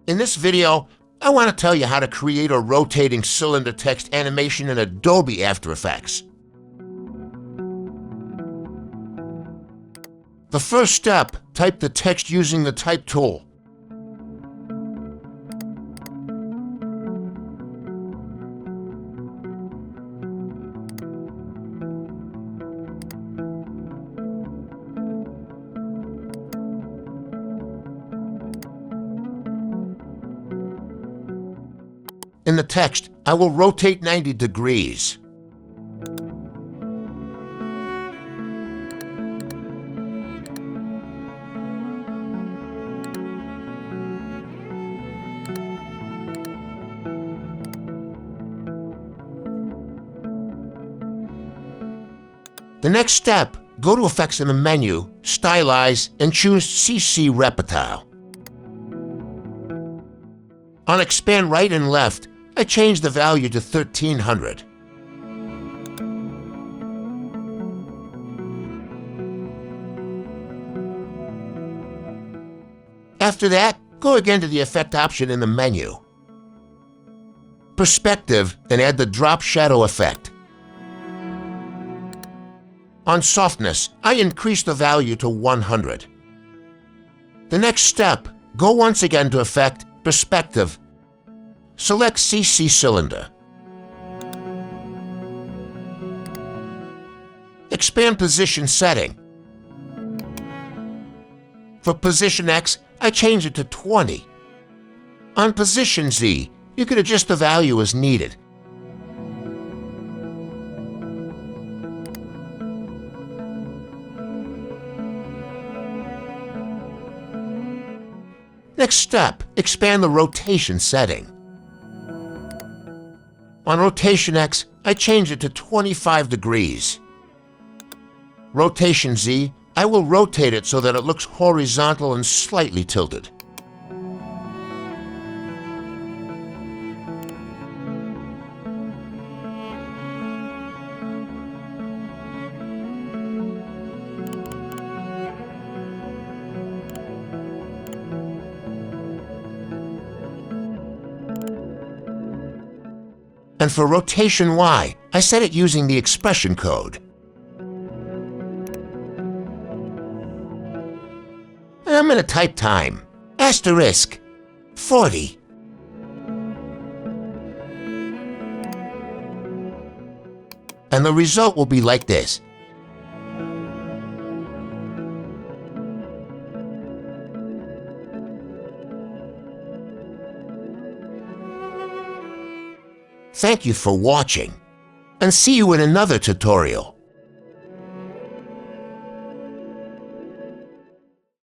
In this video, I want to tell you how to create a rotating cylinder text animation in Adobe After Effects. The first step, type the text using the Type tool. In the text, I will rotate 90 degrees. The next step, go to Effects in the menu, Stylize, and choose CC RepeTile. On Expand Right and Left, I change the value to 1300. After that, go again to the Effect option in the menu. Perspective, then add the Drop Shadow effect. On Softness, I increase the value to 100. The next step, go once again to Effect, Perspective. Select CC Cylinder. Expand Position Setting. For Position X, I change it to 20. On Position Z, you can adjust the value as needed. Next step, expand the rotation setting. On Rotation X, I change it to 25 degrees. Rotation Z, I will rotate it so that it looks horizontal and slightly tilted. And for Rotation Y, I set it using the expression code. And I'm going to type time, *40. And the result will be like this. Thank you for watching, and see you in another tutorial.